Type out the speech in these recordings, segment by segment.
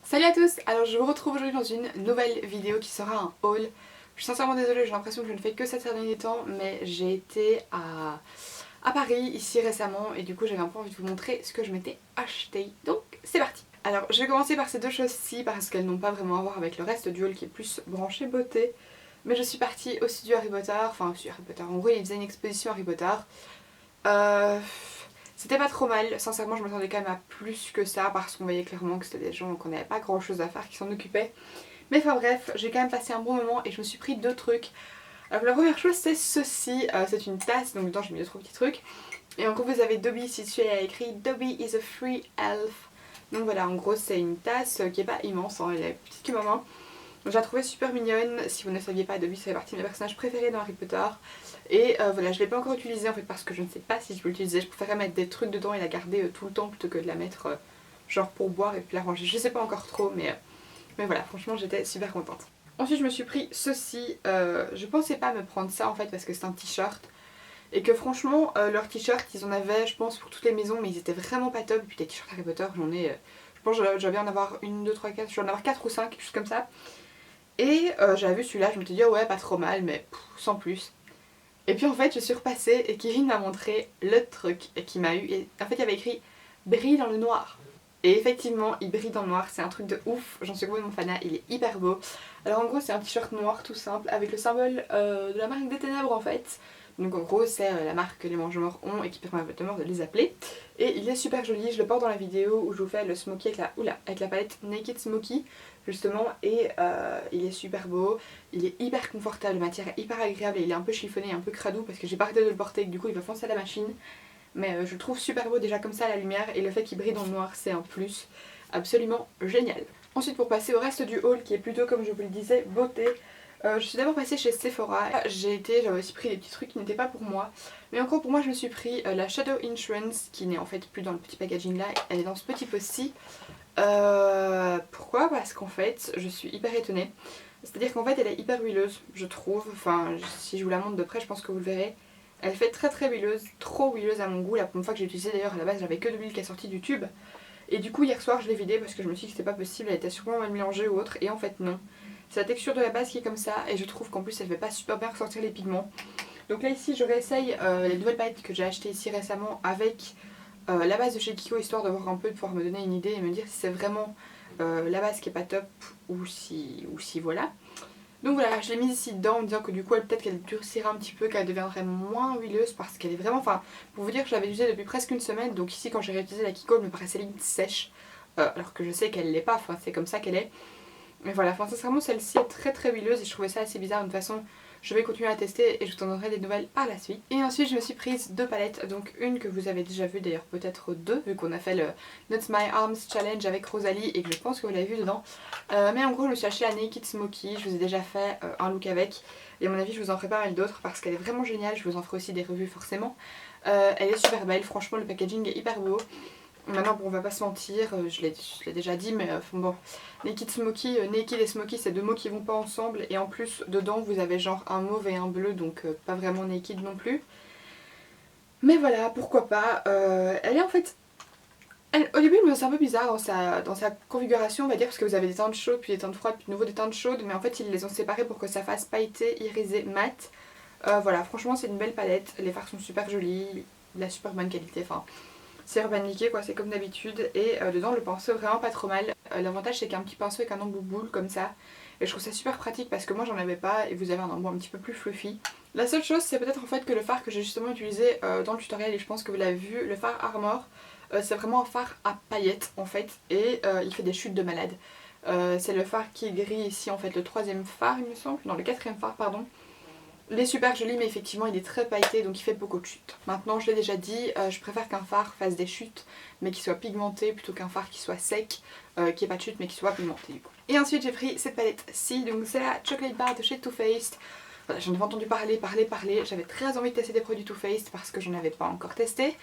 Salut à tous, alors je vous retrouve aujourd'hui dans une nouvelle vidéo qui sera un haul. Je suis sincèrement désolée, j'ai l'impression que je ne fais que ça ces derniers temps, mais j'ai été à Paris ici récemment et du coup j'avais un peu envie de vous montrer ce que je m'étais acheté. Donc c'est parti. Alors je vais commencer par ces deux choses-ci parce qu'elles n'ont pas vraiment à voir avec le reste du haul qui est plus branché beauté. Mais je suis partie au studio Harry Potter, enfin au studio Harry Potter, en gros ils faisaient une exposition Harry Potter. Euh... C'était pas trop mal, sincèrement je m'attendais quand même à plus que ça parce qu'on voyait clairement que c'était des gens qu'on n'avait pas grand chose à faire qui s'en occupaient. Mais enfin bref, j'ai quand même passé un bon moment et je me suis pris deux trucs. Alors la première chose c'est ceci, c'est une tasse, donc dedans j'ai mis deux trois petits trucs. Et en gros vous avez Dobby ici dessus, elle a écrit Dobby is a free elf. Donc voilà, en gros c'est une tasse qui est pas immense, hein, elle est petite que ma main. Je la trouvais super mignonne, si vous ne saviez pas, Dobby fait partie de mes personnages préférés dans Harry Potter. Et voilà, je ne l'ai pas encore utilisée en fait parce que je ne sais pas si je peux l'utiliser. Je préférerais mettre des trucs dedans et la garder tout le temps plutôt que de la mettre genre pour boire et puis la ranger. Je sais pas encore trop mais voilà, franchement j'étais super contente. Ensuite je me suis pris ceci, je pensais pas me prendre ça en fait parce que c'est un t-shirt. Et que franchement leurs t-shirts ils en avaient je pense pour toutes les maisons mais ils étaient vraiment pas top. Et puis des t-shirts Harry Potter j'en ai, je pense que je vais en avoir 1, 2, 3, 4, je vais en avoir 4 ou 5, quelque chose comme ça. Et j'avais vu celui-là, je me suis dit oh ouais pas trop mal mais sans plus. Et puis en fait je suis repassée et Kevin m'a montré le truc qui m'a eu. Et en fait il y avait écrit brille dans le noir. Et effectivement il brille dans le noir, c'est un truc de ouf, j'en suis complètement fanat, il est hyper beau. Alors en gros c'est un t-shirt noir tout simple avec le symbole de la marque des ténèbres en fait. Donc en gros c'est la marque que les mange-morts ont et qui permet à Voldemort de les appeler. Et il est super joli, je le porte dans la vidéo où je vous fais le smoky avec la palette Naked Smoky justement. Et il est super beau, il est hyper confortable, la matière est hyper agréable et il est un peu chiffonné, un peu cradou parce que j'ai pas arrêté de le porter et que du coup il va foncer à la machine. Mais je le trouve super beau déjà comme ça à la lumière et le fait qu'il brille dans le noir c'est un plus absolument génial. Ensuite pour passer au reste du haul qui est plutôt comme je vous le disais beauté. Je suis d'abord passée chez Sephora, j'avais aussi pris des petits trucs qui n'étaient pas pour moi. Mais en gros pour moi je me suis pris la Shadow Insurance qui n'est en fait plus dans le petit packaging là, elle est dans ce petit pot-ci. Pourquoi? Parce qu'en fait je suis hyper étonnée. C'est-à-dire qu'en fait elle est hyper huileuse je trouve, enfin si je vous la montre de près je pense que vous le verrez. Elle fait très très huileuse, trop huileuse à mon goût. La première fois que j'ai utilisé d'ailleurs à la base j'avais que de l'huile qui est sortie du tube. Et du coup hier soir je l'ai vidée parce que je me suis dit que c'était pas possible, elle était sûrement mal mélangée ou autre. Et en fait non. C'est la texture de la base qui est comme ça et je trouve qu'en plus elle fait pas super bien ressortir les pigments. Donc là ici je réessaye les nouvelles palettes que j'ai achetées ici récemment avec la base de chez Kiko histoire de voir un peu, de pouvoir me donner une idée et me dire si c'est vraiment la base qui est pas top ou si voilà. Donc voilà, je l'ai mise ici dedans en me disant que du coup peut-être qu'elle durcira un petit peu, qu'elle deviendrait moins huileuse parce qu'elle est vraiment, enfin pour vous dire que je l'avais utilisée depuis presque une semaine, donc ici quand j'ai réutilisé la Kiko elle me paraissait limite sèche alors que je sais qu'elle l'est pas, enfin c'est comme ça qu'elle est. Mais voilà, enfin sincèrement celle-ci est très très huileuse et je trouvais ça assez bizarre. De toute façon je vais continuer à tester et je vous en donnerai des nouvelles par la suite. Et ensuite je me suis prise deux palettes, donc une que vous avez déjà vue d'ailleurs, peut-être deux vu qu'on a fait le Not My Arms Challenge avec Rosalie et que je pense que vous l'avez vu dedans. Mais en gros je me suis acheté la Naked Smoky, je vous ai déjà fait un look avec et à mon avis je vous en ferai pas mal d'autres parce qu'elle est vraiment géniale, je vous en ferai aussi des revues forcément. Elle est super belle, franchement le packaging est hyper beau. Maintenant bon, on va pas se mentir, je l'ai déjà dit mais bon, Naked Smoky, Naked et Smoky c'est deux mots qui vont pas ensemble et en plus dedans vous avez genre un mauve et un bleu donc pas vraiment naked non plus. Mais voilà, pourquoi pas, elle est en fait, au début c'est un peu bizarre dans sa configuration on va dire parce que vous avez des teintes chaudes puis des teintes froides puis de nouveau des teintes chaudes mais en fait ils les ont séparées pour que ça fasse pailleté, irisé, mat. Voilà, franchement c'est une belle palette, les fards sont super jolis, de la super bonne qualité, enfin... C'est Urban Decay quoi, c'est comme d'habitude et dedans le pinceau vraiment pas trop mal. L'avantage c'est qu'un petit pinceau avec un embout boule comme ça et je trouve ça super pratique parce que moi j'en avais pas et vous avez un embout un petit peu plus fluffy. La seule chose c'est peut-être en fait que le fard que j'ai justement utilisé dans le tutoriel et je pense que vous l'avez vu, le fard Armor, c'est vraiment un fard à paillettes en fait et il fait des chutes de malade. C'est le fard qui est gris ici en fait, le troisième fard il me semble, non le quatrième fard pardon. Il est super joli mais effectivement il est très pailleté donc il fait beaucoup de chutes. Maintenant je l'ai déjà dit, je préfère qu'un fard fasse des chutes mais qui soit pigmenté plutôt qu'un fard qui soit sec, qui ait pas de chute mais qui soit pigmenté du coup. Et ensuite j'ai pris cette palette-ci, donc c'est la Chocolate Bar de chez Too Faced. Voilà, j'en avais entendu parler, j'avais très envie de tester des produits Too Faced parce que j'en avais pas encore testé.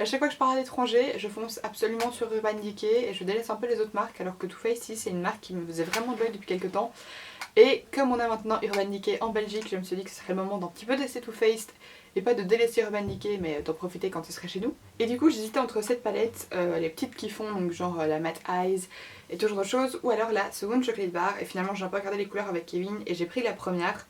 À chaque fois que je pars à l'étranger, je fonce absolument sur Urban Decay et je délaisse un peu les autres marques alors que Too Faced ici c'est une marque qui me faisait vraiment de l'œil depuis quelques temps. Et comme on a maintenant Urban Decay en Belgique, je me suis dit que ce serait le moment d'un petit peu tester Too Faced et pas de délaisser Urban Decay mais d'en profiter quand ce serait chez nous. Et du coup j'hésitais entre cette palette, les petites qui font donc genre la Matte Eyes et tout genre de choses, ou alors la seconde Chocolate Bar, et finalement j'ai un peu regardé les couleurs avec Kevin et j'ai pris la première.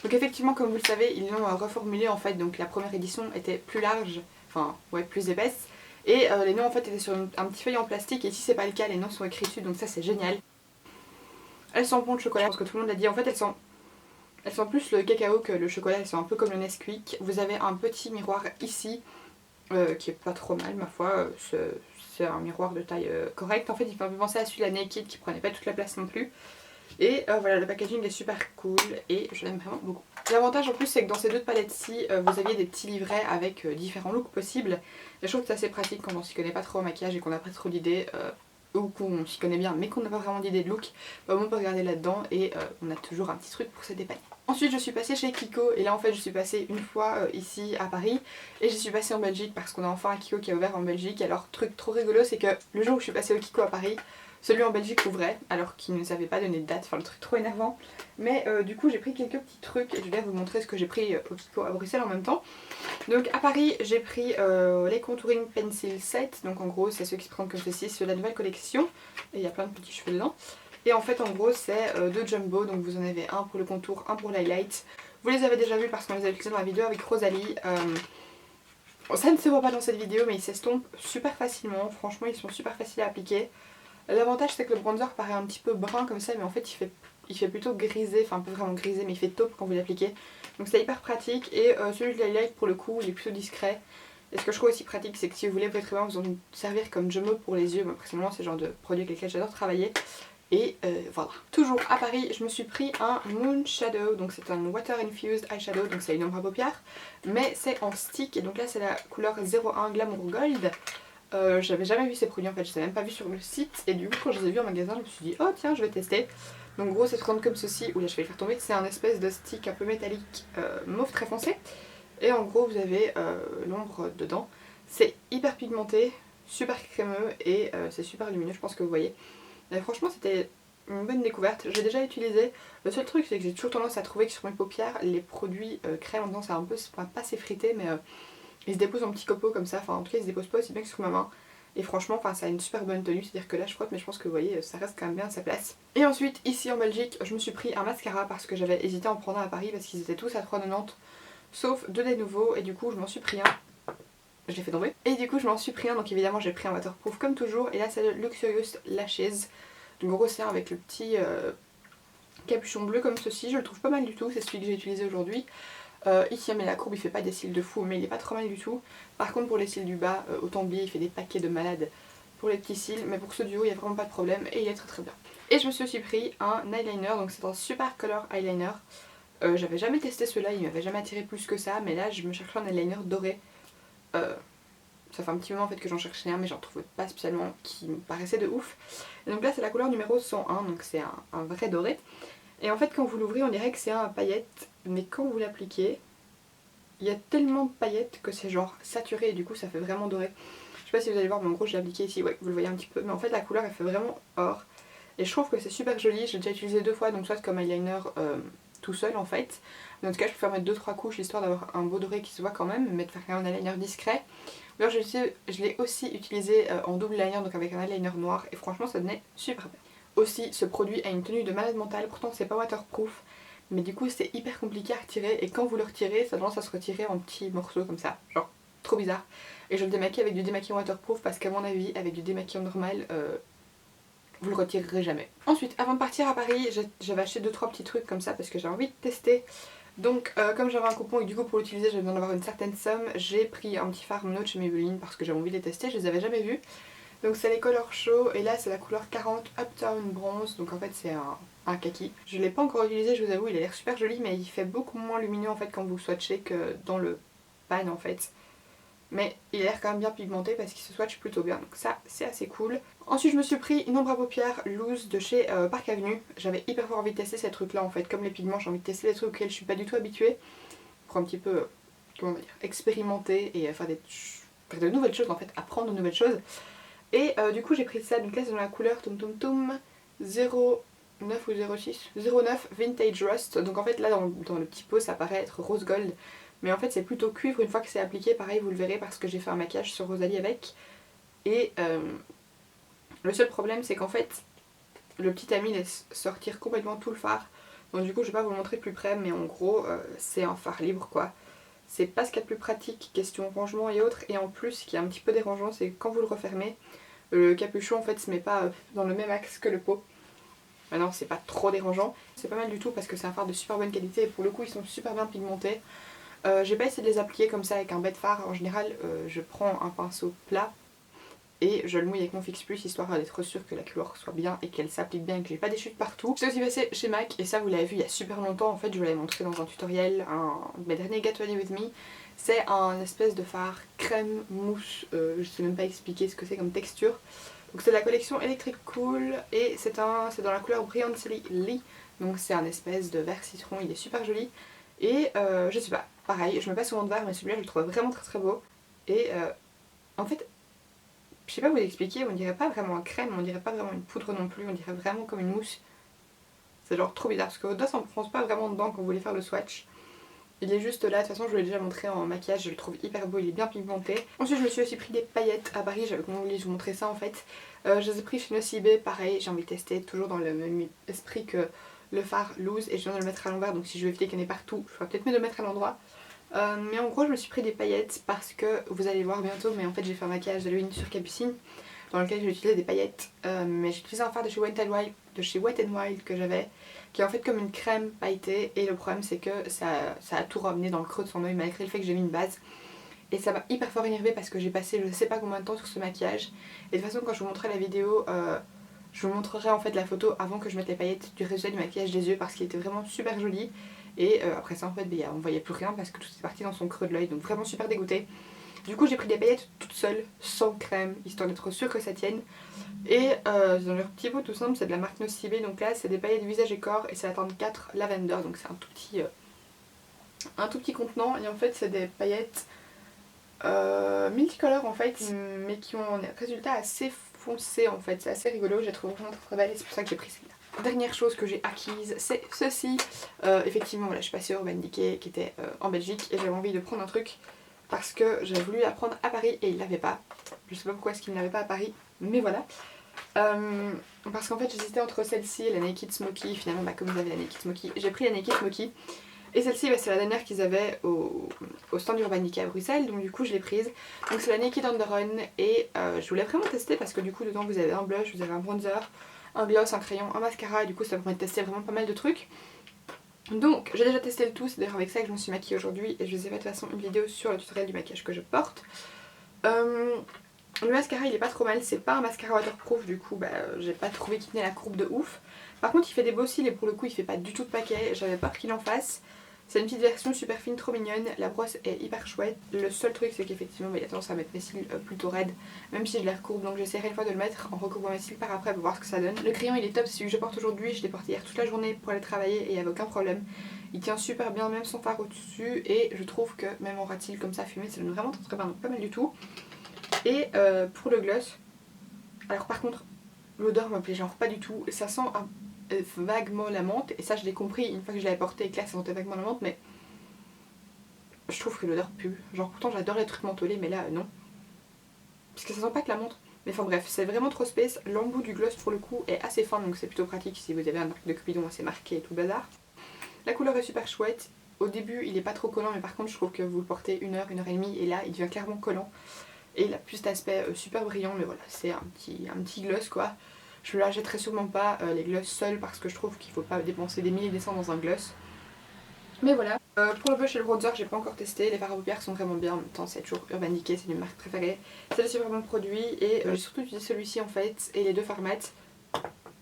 Donc effectivement comme vous le savez ils l'ont reformulé en fait, donc la première édition était plus large, enfin ouais plus épaisse, et les noms en fait étaient sur un petit feuille en plastique, et ici c'est pas le cas, les noms sont écrits dessus, donc ça c'est génial. Elles sentent bon le chocolat, je pense que tout le monde l'a dit, en fait elles sentent plus le cacao que le chocolat, elles sont un peu comme le Nesquik. Vous avez un petit miroir ici, qui est pas trop mal ma foi, c'est un miroir de taille correcte. En fait il fait un peu penser à celui de la Naked qui prenait pas toute la place non plus. Et voilà, le packaging est super cool et je l'aime vraiment beaucoup. L'avantage en plus c'est que dans ces deux palettes-ci, vous aviez des petits livrets avec différents looks possibles. Et je trouve que c'est assez pratique quand on s'y connaît pas trop au maquillage et qu'on n'a pas trop d'idées, ou qu'on s'y connaît bien mais qu'on n'a pas vraiment d'idée de look. Bah, on peut regarder là-dedans et on a toujours un petit truc pour se dépanner. Ensuite je suis passée chez Kiko, et là en fait je suis passée une fois ici à Paris, et j'y suis passée en Belgique parce qu'on a enfin un Kiko qui a ouvert en Belgique. Alors truc trop rigolo, c'est que le jour où je suis passée au Kiko à Paris, celui en Belgique ouvrait alors qu'il ne nous avait pas donné de date, enfin le truc trop énervant. Mais du coup j'ai pris quelques petits trucs et je vais vous montrer ce que j'ai pris au Kiko à Bruxelles en même temps. Donc à Paris j'ai pris les Contouring Pencil Set, donc en gros c'est ceux qui se présentent comme ceci, c'est la nouvelle collection, et il y a plein de petits cheveux dedans. Et en fait en gros c'est deux jumbo, donc vous en avez un pour le contour, un pour l'highlight. Vous les avez déjà vus parce qu'on les a utilisés dans la vidéo avec Rosalie. Ça ne se voit pas dans cette vidéo mais ils s'estompent super facilement, franchement ils sont super faciles à appliquer. L'avantage c'est que le bronzer paraît un petit peu brun comme ça, mais en fait il fait plutôt grisé, enfin pas vraiment grisé mais il fait taupe quand vous l'appliquez. Donc c'est hyper pratique, et celui de l'highlight pour le coup il est plutôt discret. Et ce que je trouve aussi pratique c'est que si vous voulez votre ruban vous en servir comme jumbo pour les yeux, moi personnellement c'est le genre de produit avec lequel j'adore travailler. Et voilà. Toujours à Paris, je me suis pris un Moon Shadow, donc c'est un Water Infused Eyeshadow, donc c'est une ombre à paupières, mais c'est en stick, et donc là c'est la couleur 01 Glamour Gold. J'avais jamais vu ces produits en fait, je les ai même pas vus sur le site, et du coup quand je les ai vus en magasin je me suis dit oh tiens je vais tester. Donc gros c'est présente comme ceci, ou là je vais le faire tomber, c'est un espèce de stick un peu métallique mauve très foncé, et en gros vous avez l'ombre dedans. C'est hyper pigmenté, super crémeux, et c'est super lumineux, je pense que vous voyez. Et franchement c'était une bonne découverte, j'ai déjà utilisé. Le seul truc c'est que j'ai toujours tendance à trouver que sur mes paupières les produits crème en tendance à un peu, pas s'effriter, mais ils se déposent en petits copeaux comme ça, enfin en tout cas ils se déposent pas aussi bien que sur ma main. Et franchement enfin, ça a une super bonne tenue, c'est à dire que là je frotte mais je pense que vous voyez ça reste quand même bien à sa place. Et ensuite ici en Belgique je me suis pris un mascara parce que j'avais hésité à en prendre un à Paris parce qu'ils étaient tous à 3,90 sauf deux des nouveaux, et du coup je m'en suis pris un. Je l'ai fait tomber. Et du coup je m'en suis pris un, donc évidemment j'ai pris un waterproof comme toujours, et là c'est le Luxurious Lashes. Donc gros c'est un avec le petit capuchon bleu comme ceci, je le trouve pas mal du tout, c'est celui que j'ai utilisé aujourd'hui. Ici mais la courbe il fait pas des cils de fou mais il est pas trop mal du tout. Par contre pour les cils du bas, autant oublier, il fait des paquets de malades pour les petits cils, mais pour ceux du haut il n'y a vraiment pas de problème et il est très très bien. Et je me suis aussi pris un eyeliner, donc c'est un super color eyeliner. J'avais jamais testé ceux-là, il m'avait jamais attiré plus que ça, mais là je me cherchais un eyeliner doré. Ça fait un petit moment en fait que j'en cherchais un mais j'en trouvais pas spécialement qui me paraissait de ouf. Et donc là c'est la couleur numéro 101, donc c'est un vrai doré. Et en fait quand vous l'ouvrez on dirait que c'est un paillette, mais quand vous l'appliquez, il y a tellement de paillettes que c'est genre saturé et du coup ça fait vraiment doré. Je sais pas si vous allez voir mais en gros je l'ai appliqué ici, ouais vous le voyez un petit peu, mais en fait la couleur elle fait vraiment or. Et je trouve que c'est super joli, j'ai déjà utilisé deux fois, donc soit comme eyeliner tout seul en fait. Mais en tout cas je peux faire mettre 2-3 couches histoire d'avoir un beau doré qui se voit quand même, mais de faire un eyeliner discret. Alors je l'ai aussi utilisé en double liner, donc avec un eyeliner noir, et franchement ça donnait super bien. Aussi ce produit a une tenue de malade mentale, pourtant c'est pas waterproof, mais du coup c'est hyper compliqué à retirer, et quand vous le retirez ça tendance à se retirer en petits morceaux comme ça, genre trop bizarre. Et je le démaquille avec du démaquillant waterproof parce qu'à mon avis avec du démaquillant normal vous le retirerez jamais. Ensuite avant de partir à Paris j'avais acheté 2-3 petits trucs comme ça parce que j'ai envie de tester. Donc comme j'avais un coupon et que du coup pour l'utiliser j'avais besoin d'avoir une certaine somme, j'ai pris un petit fard Mno de chez Maybelline parce que j'avais envie de les tester, je les avais jamais vus. Donc c'est les Color Show, et là c'est la couleur 40 Uptown Bronze, donc en fait c'est un kaki. Je l'ai pas encore utilisé, je vous avoue, il a l'air super joli mais il fait beaucoup moins lumineux en fait quand vous le swatchez que dans le pan en fait. Mais il a l'air quand même bien pigmenté parce qu'il se swatch plutôt bien, donc ça c'est assez cool. Ensuite je me suis pris une ombre à paupières loose de chez Park Avenue. J'avais hyper fort envie de tester ces trucs là en fait, comme les pigments j'ai envie de tester des trucs auxquels je suis pas du tout habituée. Pour un petit peu, comment on va dire, expérimenter et faire de nouvelles choses en fait, apprendre de nouvelles choses. Et du coup j'ai pris ça, donc là c'est dans la couleur Tum Tum Tum 09 ou 06 09 Vintage Rust. Donc en fait là dans le petit pot ça paraît être rose gold, mais en fait c'est plutôt cuivre une fois que c'est appliqué, pareil vous le verrez parce que j'ai fait un maquillage sur Rosalie avec. Et le seul problème c'est qu'en fait le petit ami laisse sortir complètement tout le fard. Donc du coup je vais pas vous le montrer de plus près, mais en gros c'est un fard libre quoi. C'est pas ce qu'il y a de plus pratique, question rangement et autres. Et en plus ce qui est un petit peu dérangeant c'est que quand vous le refermez, le capuchon en fait se met pas dans le même axe que le pot. Maintenant c'est pas trop dérangeant, c'est pas mal du tout parce que c'est un fard de super bonne qualité et pour le coup ils sont super bien pigmentés. J'ai pas essayé de les appliquer comme ça avec un bête fard, en général je prends un pinceau plat et je le mouille avec mon Fix Plus histoire d'être sûre que la couleur soit bien et qu'elle s'applique bien et que j'ai pas des chutes partout. J'étais aussi passée chez MAC et ça vous l'avez vu il y a super longtemps, en fait je vous l'avais montré dans un tutoriel, un de mes derniers Get Ready With Me. C'est un espèce de fard crème mousse, je sais même pas expliquer ce que c'est comme texture. Donc c'est de la collection Electric Cool et c'est dans la couleur Brilliantly Lee. Donc c'est un espèce de vert citron, il est super joli. Et je sais pas, pareil, je mets pas souvent de verre mais celui-là je le trouve vraiment très très beau. Et en fait, je sais pas vous l'expliquer, on dirait pas vraiment un crème, on dirait pas vraiment une poudre non plus, on dirait vraiment comme une mousse. C'est genre trop bizarre parce que votre doigt s'enfonce pas vraiment dedans quand vous voulez faire le swatch. Il est juste là, de toute façon je vous l'ai déjà montré en maquillage, je le trouve hyper beau, il est bien pigmenté. Ensuite je me suis aussi pris des paillettes à Paris, j'avais oublié de vous montrer ça en fait. Je les ai pris chez Nocibé, pareil, j'ai envie de tester, toujours dans le même esprit que le fard loose et je viens de le mettre à l'envers donc si je veux éviter qu'il y en ait partout, je ferais peut-être mieux de le mettre à l'endroit. Mais en gros je me suis pris des paillettes parce que vous allez voir bientôt, mais en fait j'ai fait un maquillage d'Halloween sur Capucine dans lequel j'ai utilisé des paillettes, mais j'ai utilisé un fard de chez Wet n Wild que j'avais, qui est en fait comme une crème pailletée et le problème c'est que ça a tout ramené dans le creux de son oeil malgré le fait que j'ai mis une base. Et ça m'a hyper fort énervé parce que j'ai passé je sais pas combien de temps sur ce maquillage. Et de toute façon quand je vous montrerai la vidéo, je vous montrerai en fait la photo avant que je mette les paillettes du résultat du maquillage des yeux parce qu'il était vraiment super joli. Et après ça en fait on voyait plus rien parce que tout est parti dans son creux de l'œil, donc vraiment super dégoûtée. Du coup j'ai pris des paillettes toutes seules, sans crème, histoire d'être sûre que ça tienne. Et dans leur petit pot tout simple, c'est de la marque Nocibé, donc là c'est des paillettes visage et corps et c'est la teinte 4 Lavender, donc c'est un tout petit contenant. Et en fait c'est des paillettes multicolores en fait, mais qui ont un résultat assez foncé en fait, c'est assez rigolo, je les trouve vraiment très belle et c'est pour ça que j'ai pris celle-là. Dernière chose que j'ai acquise, c'est ceci. Effectivement voilà, je suis passée au Urban Decay qui était en Belgique et j'avais envie de prendre un truc parce que j'avais voulu la prendre à Paris et il l'avait pas. Je sais pas pourquoi est-ce qu'il ne l'avait pas à Paris, mais voilà. Parce qu'en fait j'hésitais entre celle-ci et la Naked Smoky, finalement bah, comme vous avez la Naked Smoky, j'ai pris la Naked Smoky. Et celle-ci bah, c'est la dernière qu'ils avaient au stand Urban Decay à Bruxelles, donc du coup je l'ai prise. Donc c'est la Naked Underrun et je voulais vraiment tester parce que du coup dedans vous avez un blush, vous avez un bronzer, un gloss, un crayon, un mascara et du coup ça permet de tester vraiment pas mal de trucs. Donc j'ai déjà testé le tout, c'est d'ailleurs avec ça que je me suis maquillée aujourd'hui et je vous ai fait de toute façon une vidéo sur le tutoriel du maquillage que je porte. Le mascara il est pas trop mal, c'est pas un mascara waterproof du coup bah, j'ai pas trouvé qu'il tenait la courbe de ouf. Par contre il fait des beaux cils et pour le coup il fait pas du tout de paquet, j'avais peur qu'il en fasse. C'est une petite version super fine, trop mignonne, la brosse est hyper chouette. Le seul truc c'est qu'effectivement il a tendance à mettre mes cils plutôt raides, même si je les recourbe, donc j'essaierai une fois de le mettre en recourbant mes cils par après pour voir ce que ça donne. Le crayon il est top, c'est celui que je porte aujourd'hui, je l'ai porté hier toute la journée pour aller travailler et il n'y avait aucun problème. Il tient super bien, même sans fard au-dessus et je trouve que même en rat-cils comme ça fumé ça donne vraiment très bien, donc pas mal du tout. Et pour le gloss, alors par contre l'odeur me plaît genre pas du tout, ça sent vaguement la menthe et ça je l'ai compris une fois que je l'avais porté et que là ça sentait vaguement la menthe, mais je trouve que l'odeur pue, genre pourtant j'adore les trucs mentholés mais là non, parce que ça sent pas que la menthe. Mais enfin bref, c'est vraiment trop space, l'embout du gloss pour le coup est assez fin donc c'est plutôt pratique si vous avez un arc de cupidon assez marqué et tout le bazar. La couleur est super chouette, au début il est pas trop collant mais par contre je trouve que vous le portez une heure et demie et là il devient clairement collant. Et il a plus d'aspect super brillant, mais voilà, c'est un petit gloss quoi. Je ne l'achèterai sûrement pas les gloss seuls parce que je trouve qu'il ne faut pas dépenser des milliers et des cents dans un gloss. Mais voilà. Pour le blush et le bronzer, j'ai pas encore testé. Les fards à paupières sont vraiment bien. En même temps, c'est toujours Urban Decay, c'est une marque préférée. C'est des super bons produits et j'ai surtout utilisé celui-ci en fait et les deux fards mat.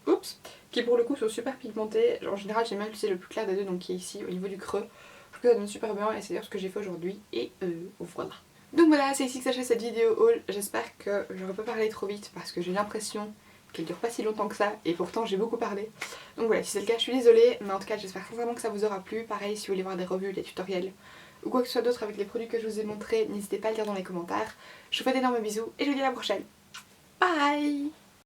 Oups, qui pour le coup sont super pigmentés. En général, j'ai même utilisé le plus clair des deux, donc qui est ici au niveau du creux. Je trouve que ça donne super bien et c'est d'ailleurs ce que j'ai fait aujourd'hui. Et voilà. Donc voilà, c'est ici que s'achève cette vidéo haul. J'espère que j'aurais pas parlé trop vite parce que j'ai l'impression qu'elle dure pas si longtemps que ça et pourtant j'ai beaucoup parlé. Donc voilà, si c'est le cas je suis désolée, mais en tout cas j'espère sincèrement que ça vous aura plu. Pareil, si vous voulez voir des revues, des tutoriels ou quoi que ce soit d'autre avec les produits que je vous ai montrés, n'hésitez pas à le dire dans les commentaires. Je vous fais d'énormes bisous et je vous dis à la prochaine. Bye!